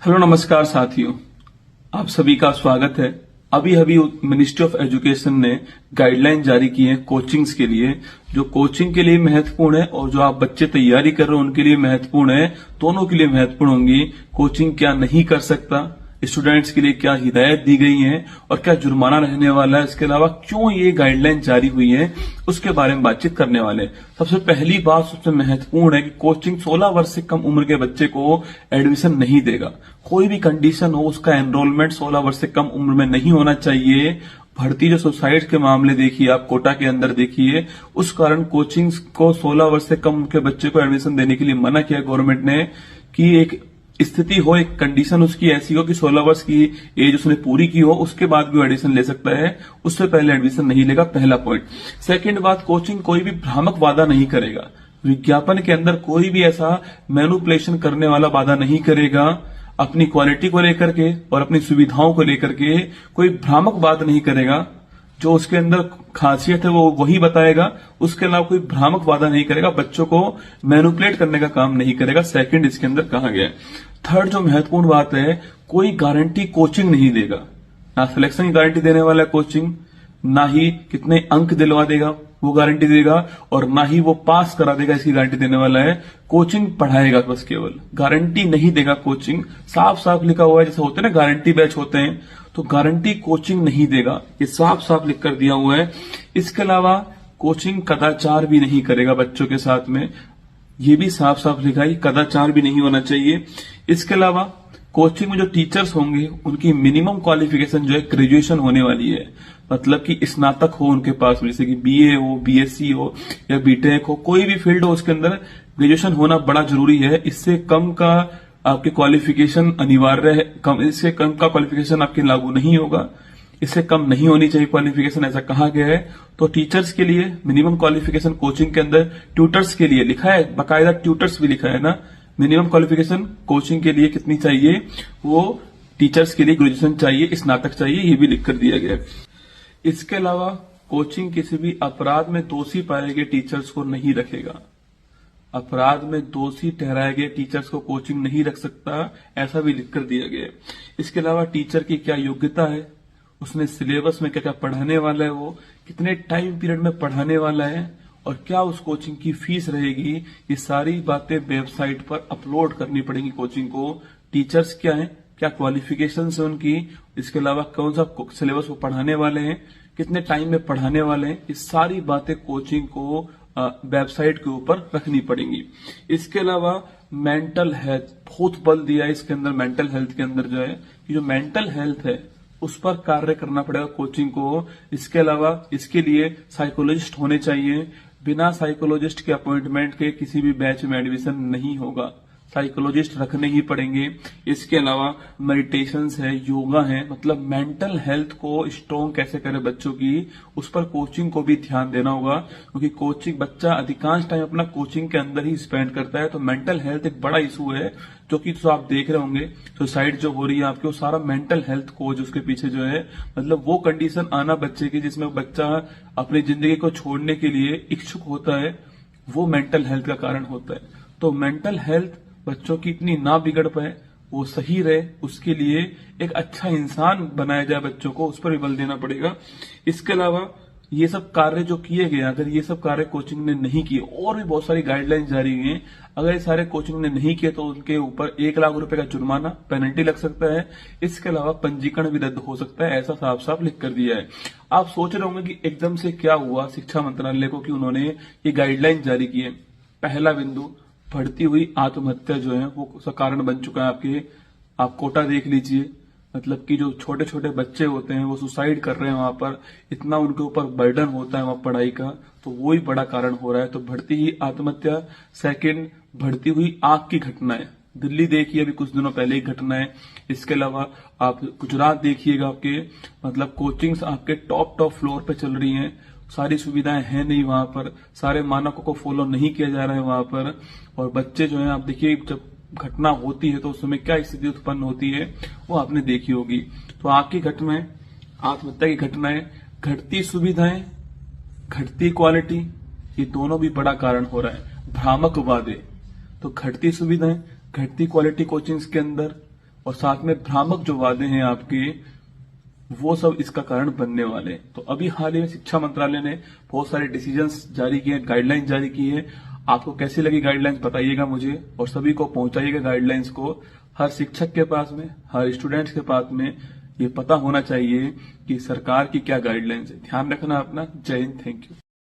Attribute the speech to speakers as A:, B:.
A: Hello नमस्कार साथियों, आप सभी का स्वागत है। अभी अभी मिनिस्ट्री ऑफ एजुकेशन ने गाइडलाइन जारी की है कोचिंग्स के लिए, जो कोचिंग के लिए महत्वपूर्ण है और जो आप बच्चे तैयारी कर रहे हो उनके लिए महत्वपूर्ण है। दोनों के लिए महत्वपूर्ण होंगी। कोचिंग क्या नहीं कर सकता, स्टूडेंट्स के लिए क्या हिदायत दी गई है और क्या जुर्माना रहने वाला है, इसके अलावा क्यों ये गाइडलाइन जारी हुई है, उसके बारे में बातचीत करने वाले हैं। सबसे पहली बात, सबसे महत्वपूर्ण है कि कोचिंग 16 वर्ष से कम उम्र के बच्चे को एडमिशन नहीं देगा। कोई भी कंडीशन हो, उसका एनरोलमेंट 16 वर्ष से कम उम्र में नहीं होना चाहिए। भर्ती जो सुसाइड के मामले देखिए, आप कोटा के अंदर देखिए, उस कारण कोचिंग को 16 वर्ष से कम उम्र के बच्चे को एडमिशन देने के लिए मना किया गवर्नमेंट ने कि एक स्थिति हो, एक कंडीशन उसकी ऐसी हो कि 16 वर्ष की एज उसने पूरी की हो, उसके बाद भी एडमिशन ले सकता है, उससे पहले एडमिशन नहीं लेगा। पहला पॉइंट। सेकंड बात, कोचिंग कोई भी भ्रामक वादा नहीं करेगा। विज्ञापन के अंदर कोई भी ऐसा मैनिपुलेशन करने वाला वादा नहीं करेगा। अपनी क्वालिटी को लेकर के और अपनी सुविधाओं को लेकर के कोई भ्रामक बात नहीं करेगा। जो उसके अंदर खासियत है वो वही बताएगा, उसके अलावा कोई भ्रामक वादा नहीं करेगा। बच्चों को मैनिपुलेट करने का काम नहीं करेगा। सेकंड इसके अंदर कहा गया है। थर्ड जो महत्वपूर्ण बात है, कोई गारंटी कोचिंग नहीं देगा। ना सिलेक्शन की गारंटी देने वाला है कोचिंग, ना ही कितने अंक दिलवा देगा वो गारंटी देगा, और ना ही वो पास करा देगा इसकी गारंटी देने वाला है। कोचिंग पढ़ाएगा बस, केवल गारंटी नहीं देगा। कोचिंग साफ साफ लिखा हुआ है, जैसे होते हैं ना गारंटी बैच होते हैं, तो गारंटी कोचिंग नहीं देगा, ये साफ साफ लिख कर दिया हुआ है। इसके अलावा कोचिंग कदाचार भी नहीं करेगा बच्चों के साथ में, ये भी साफ साफ लिखा है, कदाचार भी नहीं होना चाहिए। इसके अलावा कोचिंग में जो टीचर्स होंगे उनकी मिनिमम क्वालिफिकेशन जो है ग्रेजुएशन होने वाली है। मतलब कि स्नातक हो उनके पास, जैसे कि बीए हो, बीएससी हो या बीटेक हो, कोई भी फील्ड हो, उसके अंदर ग्रेजुएशन होना बड़ा जरूरी है। इससे कम का आपके क्वालिफिकेशन अनिवार्य है, इससे कम का क्वालिफिकेशन आपके लागू नहीं होगा। इससे कम नहीं होनी चाहिए क्वालिफिकेशन, ऐसा कहा गया है। तो टीचर्स के लिए मिनिमम क्वालिफिकेशन कोचिंग के अंदर, ट्यूटर्स के लिए लिखा है, बाकायदा ट्यूटर्स भी लिखा है ना। मिनिमम क्वालिफिकेशन कोचिंग के लिए कितनी चाहिए, वो टीचर्स के लिए ग्रेजुएशन चाहिए, स्नातक चाहिए, ये भी लिख कर दिया गया है। इसके अलावा कोचिंग किसी भी अपराध में दोषी पाए गए टीचर्स को नहीं रखेगा। अपराध में दोषी ठहराए गए टीचर्स को कोचिंग नहीं रख सकता, ऐसा भी लिख कर दिया गया है। इसके अलावा टीचर की क्या योग्यता है, उसने सिलेबस में क्या क्या पढ़ाने वाला है, वो कितने टाइम पीरियड में पढ़ाने वाला है, और क्या उस कोचिंग की फीस रहेगी, ये सारी बातें वेबसाइट पर अपलोड करनी पड़ेंगी कोचिंग को। टीचर्स क्या है, क्या क्वालिफिकेशन है उनकी, इसके अलावा कौन सा सिलेबस वो पढ़ाने वाले हैं, कितने टाइम में पढ़ाने वाले हैं, ये सारी बातें कोचिंग को वेबसाइट के ऊपर रखनी पड़ेंगी। इसके अलावा मेंटल हेल्थ, बहुत बल दिया है इसके अंदर। मेंटल हेल्थ के अंदर जो है, कि जो मेंटल हेल्थ है उस पर कार्य करना पड़ेगा कोचिंग को। इसके अलावा इसके लिए साइकोलॉजिस्ट होने चाहिए। बिना साइकोलॉजिस्ट के अपॉइंटमेंट के किसी भी बैच में एडमिशन नहीं होगा, साइकोलॉजिस्ट रखने ही पड़ेंगे। इसके अलावा मेडिटेशंस है, योगा है, मतलब मेंटल हेल्थ को स्ट्रॉन्ग कैसे करे बच्चों की, उस पर कोचिंग को भी ध्यान देना होगा। क्योंकि कोचिंग, बच्चा अधिकांश टाइम अपना कोचिंग के अंदर ही स्पेंड करता है, तो मेंटल हेल्थ एक बड़ा इशू है, जो कि तो आप देख रहे होंगे सुसाइड जो हो रही है आपके, वो सारा मेंटल हेल्थ कोच उसके पीछे जो है, मतलब वो कंडीशन आना बच्चे की जिसमें बच्चा अपनी जिंदगी को छोड़ने के लिए इच्छुक होता है, वो मेंटल हेल्थ का कारण होता है। तो मेंटल हेल्थ बच्चों की इतनी ना बिगड़ पाए, वो सही रहे, उसके लिए एक अच्छा इंसान बनाया जाए बच्चों को, उस पर भी बल देना पड़ेगा। इसके अलावा ये सब कार्य जो किए गए, अगर ये सब कार्य कोचिंग ने नहीं किए, और भी बहुत सारी गाइडलाइन जारी हुई हैं, अगर ये सारे कोचिंग ने नहीं किए तो उनके ऊपर 1 लाख रुपए का जुर्माना, पेनल्टी लग सकता है। इसके अलावा पंजीकरण भी रद्द हो सकता है, ऐसा साफ साफ लिख कर दिया है। आप सोच रहे होंगे कि एकदम से क्या हुआ शिक्षा मंत्रालय को कि उन्होंने ये गाइडलाइन जारी की है। पहला बिंदु, बढ़ती हुई आत्महत्या जो है वो उसका कारण बन चुका है आपके। आप कोटा देख लीजिए, मतलब कि जो छोटे छोटे बच्चे होते हैं वो सुसाइड कर रहे हैं वहां पर, इतना उनके ऊपर बर्डन होता है वहां पढ़ाई का, तो वो ही बड़ा कारण हो रहा है। तो बढ़ती ही आत्महत्या। सेकंड, बढ़ती हुई आग की घटनाएं, दिल्ली देखिए अभी कुछ दिनों पहले ही घटना है। इसके अलावा आप गुजरात देखिएगा, आपके मतलब कोचिंग्स आपके टॉप फ्लोर पे चल रही हैं, सारी सुविधाएं हैं नहीं वहां पर, सारे मानकों को फॉलो नहीं किया जा रहा है वहां पर, और बच्चे जो है, आप देखिए जब घटना होती है तो उस समय क्या स्थिति उत्पन्न होती है वो आपने देखी होगी। तो आग की घटनाएं, आत्महत्या की घटनाएं, घटती सुविधाएं, घटती क्वालिटी, ये दोनों भी बड़ा कारण हो रहा है। भ्रामक वादे, तो घटती सुविधाएं, घटती क्वालिटी कोचिंग्स के अंदर, और साथ में भ्रामक जो वादे हैं आपके, वो सब इसका कारण बनने वाले हैं। तो अभी हाल ही में शिक्षा मंत्रालय ने बहुत सारे डिसीजंस जारी किए, गाइडलाइंस जारी की है। आपको कैसी लगी गाइडलाइंस बताइएगा मुझे, और सभी को पहुंचाइएगा गाइडलाइंस को। हर शिक्षक के पास में, हर स्टूडेंट्स के पास में ये पता होना चाहिए कि सरकार की क्या गाइडलाइंस है। ध्यान रखना अपना। जय हिंद, थैंक यू।